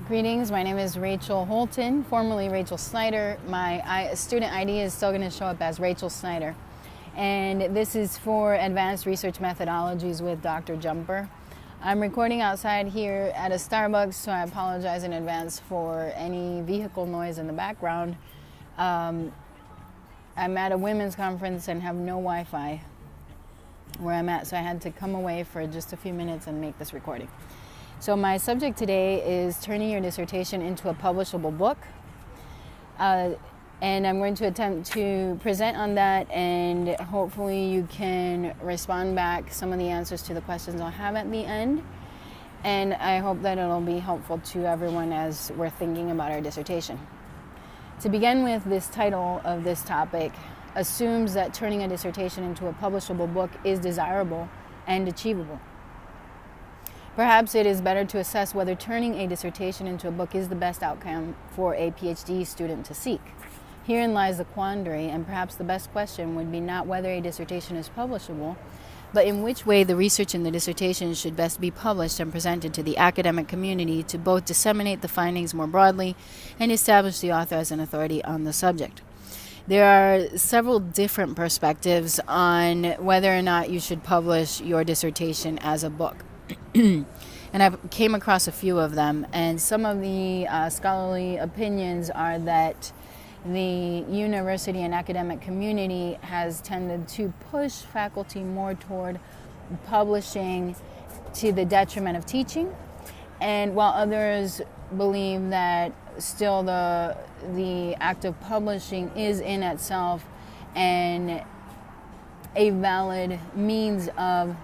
Greetings, my name is Rachel Holton, formerly Rachel Snyder. My student ID is still going to show up as Rachel Snyder. And this is for Advanced Research Methodologies with Dr. Jumper. I'm recording outside here at a Starbucks, so I apologize in advance for any vehicle noise in the background. I'm at a women's conference and have no Wi-Fi where I'm at, so I had to come away for just a few minutes and make this recording. So my subject today is turning your dissertation into a publishable book. And I'm going to attempt to present on that, and hopefully you can respond back some of the answers to the questions I'll have at the end. And I hope that it'll be helpful to everyone as we're thinking about our dissertation. To begin with, this title of this topic assumes that turning a dissertation into a publishable book is desirable and achievable. Perhaps it is better to assess whether turning a dissertation into a book is the best outcome for a PhD student to seek. Herein lies the quandary, and perhaps the best question would be not whether a dissertation is publishable, but in which way the research in the dissertation should best be published and presented to the academic community to both disseminate the findings more broadly and establish the author as an authority on the subject. There are several different perspectives on whether or not you should publish your dissertation as a book. And I've came across a few of them, and some of the scholarly opinions are that the university and academic community has tended to push faculty more toward publishing to the detriment of teaching, and while others believe that still the act of publishing is in itself a valid means of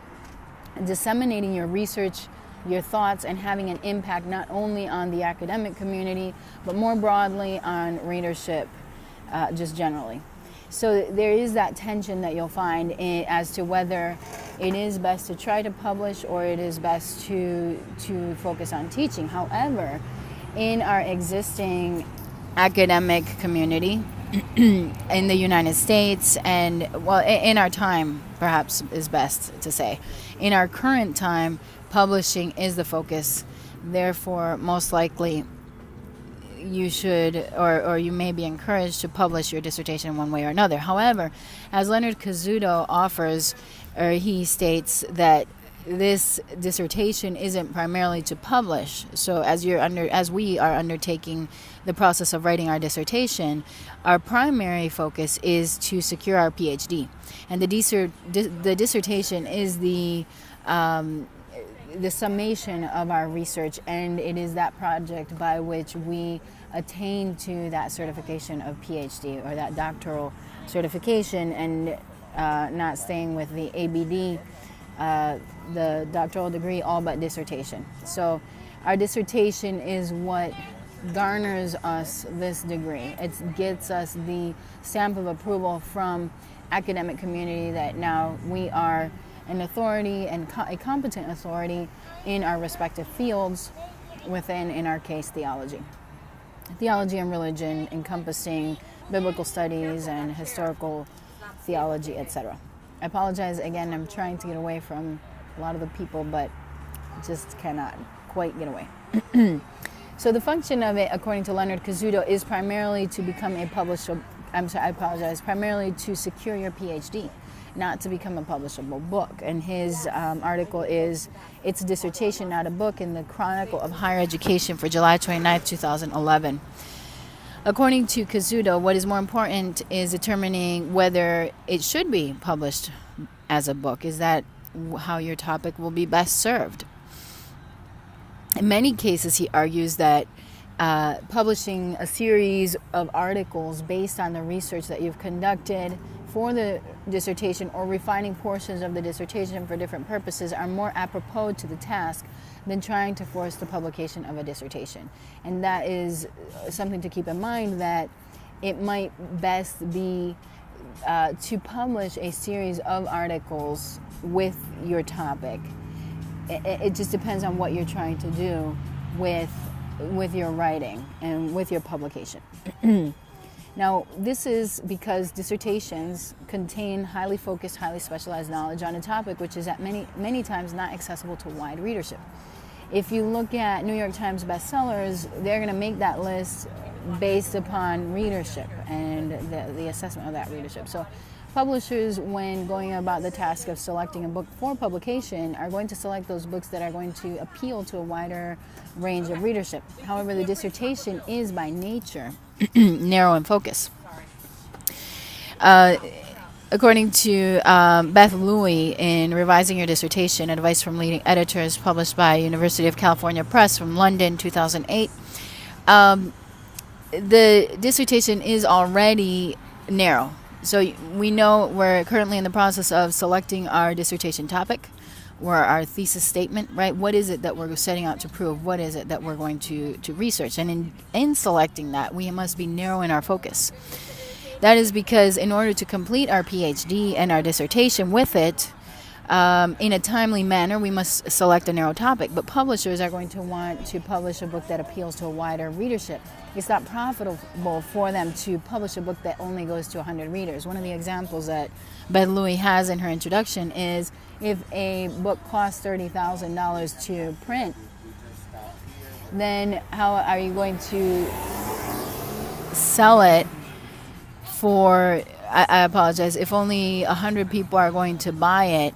disseminating your research, your thoughts, and having an impact not only on the academic community, but more broadly on readership, just generally. So there is that tension that you'll find as to whether it is best to try to publish or it is best to focus on teaching. However, in our existing academic community in the United States, and well, in our time, perhaps is best to say, in our current time, publishing is the focus. Therefore, most likely you should or you may be encouraged to publish your dissertation one way or another. However, as Leonard Cazuto offers, or he states that this dissertation isn't primarily to publish. So as we are undertaking the process of writing our dissertation, our primary focus is to secure our PhD, and the dissertation is the summation of our research, and it is that project by which we attain to that certification of PhD or that doctoral certification, and not staying with the ABD, the doctoral degree, all but dissertation. So our dissertation is what garners us this degree. It gets us the stamp of approval from academic community that now we are an authority and a competent authority in our respective fields within, in our case, theology. Theology and religion, encompassing biblical studies and historical theology, etc. I apologize again, I'm trying to get away from a lot of the people, but just cannot quite get away. So the function of it, according to Leonard Cazuto, is primarily to become a primarily to secure your PhD, not to become a publishable book. And his article is, "It's a Dissertation, Not a Book," in the Chronicle of Higher Education for July 29, 2011. According to Cazuto, what is more important is determining whether it should be published as a book. Is that how your topic will be best served? In many cases, he argues that publishing a series of articles based on the research that you've conducted for the dissertation, or refining portions of the dissertation for different purposes, are more apropos to the task than trying to force the publication of a dissertation. And that is something to keep in mind, that it might best be to publish a series of articles with your topic. It just depends on what you're trying to do with your writing and with your publication. Now, this is because dissertations contain highly focused, highly specialized knowledge on a topic which is at many times not accessible to wide readership. If you look at New York Times bestsellers, they're going to make that list based upon readership and the assessment of that readership. So publishers, when going about the task of selecting a book for publication, are going to select those books that are going to appeal to a wider range of readership. However, the dissertation is by nature narrow in focus. According to Beth Louie in Revising Your Dissertation, Advice from Leading Editors, published by University of California Press from London, 2008, the dissertation is already narrow. So we know we're currently in the process of selecting our dissertation topic, or our thesis statement, right? What is it that we're setting out to prove? What is it that we're going to research? And in selecting that, we must be narrow in our focus. That is because in order to complete our PhD and our dissertation with it, in a timely manner, we must select a narrow topic. But publishers are going to want to publish a book that appeals to a wider readership. It's not profitable for them to publish a book that only goes to 100 readers. One of the examples that Beth Louie has in her introduction is if a book costs $30,000 to print, then how are you going to sell it for, I apologize, if only 100 people are going to buy it,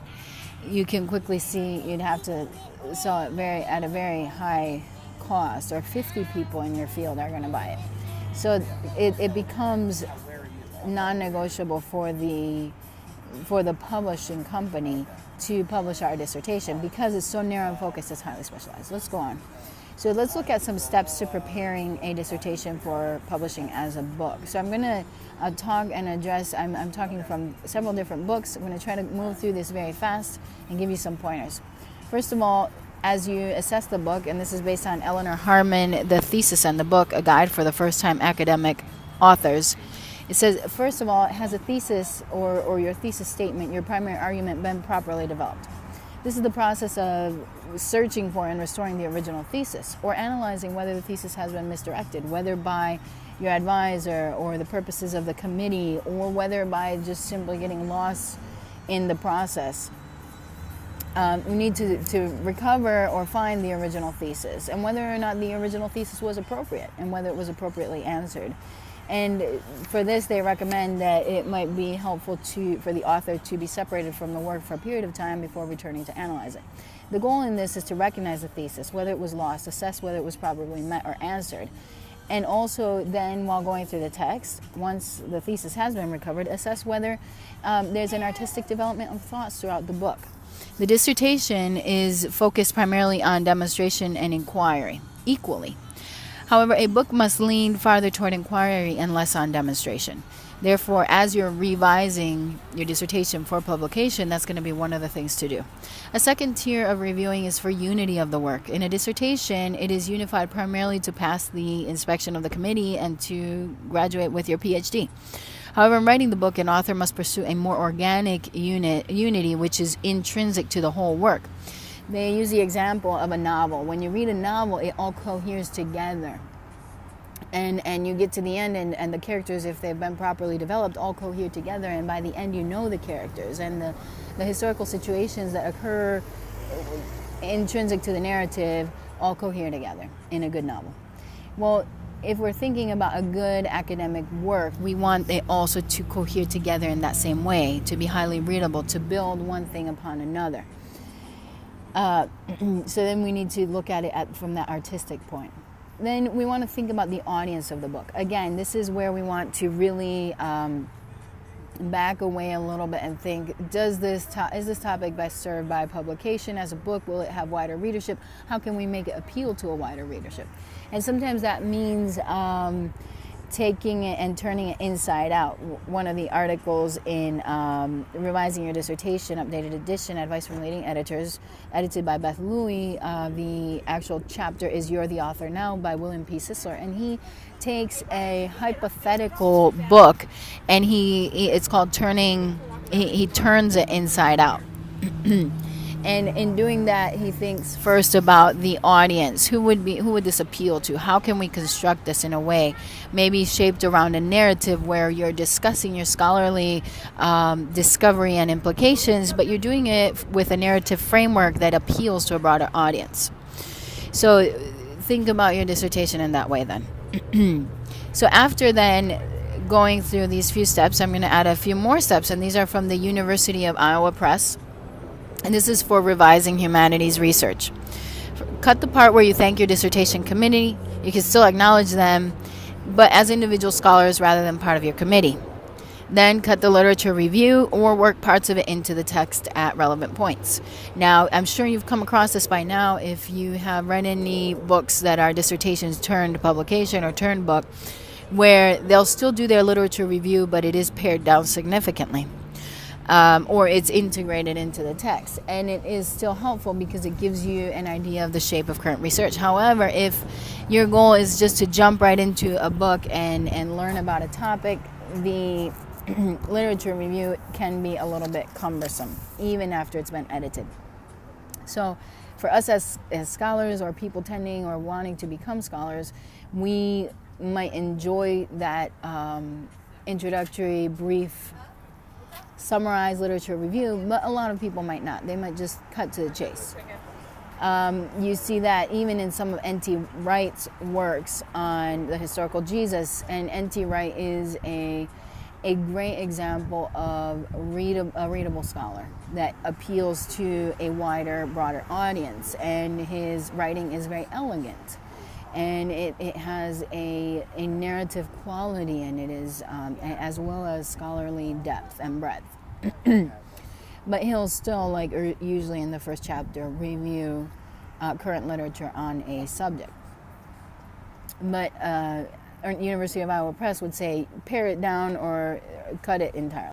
you can quickly see you'd have to sell it at a very high cost, or 50 people in your field are going to buy it. So it becomes non-negotiable for the publishing company to publish our dissertation because it's so narrow in focus, it's highly specialized. Let's go on. So let's look at some steps to preparing a dissertation for publishing as a book. So I'm going to talk and address, I'm talking from several different books. I'm going to try to move through this very fast and give you some pointers. First of all, as you assess the book, and this is based on Eleanor Harmon, The Thesis and the Book, a guide for the first-time academic authors. It says, first of all, has a thesis or your thesis statement, your primary argument, been properly developed? This is the process of searching for and restoring the original thesis, or analyzing whether the thesis has been misdirected, whether by your advisor or the purposes of the committee, or whether by just simply getting lost in the process. We need to recover or find the original thesis, and whether or not the original thesis was appropriate, and whether it was appropriately answered. And for this, they recommend that it might be helpful for the author to be separated from the work for a period of time before returning to analyze it. The goal in this is to recognize the thesis, whether it was lost, assess whether it was properly met or answered, and also then, while going through the text, once the thesis has been recovered, assess whether there's an artistic development of thoughts throughout the book. The dissertation is focused primarily on demonstration and inquiry, equally. However, a book must lean farther toward inquiry and less on demonstration. Therefore, as you're revising your dissertation for publication, that's going to be one of the things to do. A second tier of reviewing is for unity of the work. In a dissertation, it is unified primarily to pass the inspection of the committee and to graduate with your PhD. However, in writing the book, an author must pursue a more organic unity, which is intrinsic to the whole work. They use the example of a novel. When you read a novel, it all coheres together. And you get to the end, and the characters, if they've been properly developed, all cohere together. And by the end, you know the characters. And the historical situations that occur intrinsic to the narrative all cohere together in a good novel. Well, if we're thinking about a good academic work, we want it also to cohere together in that same way, to be highly readable, to build one thing upon another. So then we need to look at it from that artistic point. Then we want to think about the audience of the book. Again, this is where we want to really back away a little bit and think, is this topic best served by publication as a book? Will it have wider readership? How can we make it appeal to a wider readership? And sometimes that means taking it and turning it inside out. One of the articles in Revising Your Dissertation, Updated Edition, Advice from Leading Editors, edited by Beth Louie. The actual chapter is You're the Author Now by William P. Sisler. And he takes a hypothetical book and it's called he turns it inside out. And in doing that, he thinks first about the audience. Who would this appeal to? How can we construct this in a way maybe shaped around a narrative where you're discussing your scholarly discovery and implications, but you're doing it with a narrative framework that appeals to a broader audience. So think about your dissertation in that way then. So after then going through these few steps, I'm going to add a few more steps, and these are from the University of Iowa Press. And this is for revising humanities research. Cut the part where you thank your dissertation committee. You can still acknowledge them, but as individual scholars rather than part of your committee. Then cut the literature review or work parts of it into the text at relevant points. Now, I'm sure you've come across this by now if you have read any books that are dissertations turned publication or turned book, where they'll still do their literature review, but it is pared down significantly. Or it's integrated into the text. And it is still helpful because it gives you an idea of the shape of current research. However, if your goal is just to jump right into a book and learn about a topic, the literature review can be a little bit cumbersome, even after it's been edited. So for us as scholars or people tending or wanting to become scholars, we might enjoy that introductory, brief, summarized literature review, but a lot of people might not. They might just cut to the chase. You see that even in some of N.T. Wright's works on the historical Jesus, and N.T. Wright is a great example of a readable scholar that appeals to a wider, broader audience, and his writing is very elegant, and it has a narrative quality, and it is as well as scholarly depth and breadth. But he'll still, like usually in the first chapter, review current literature on a subject. But University of Iowa Press would say pare it down or cut it entirely.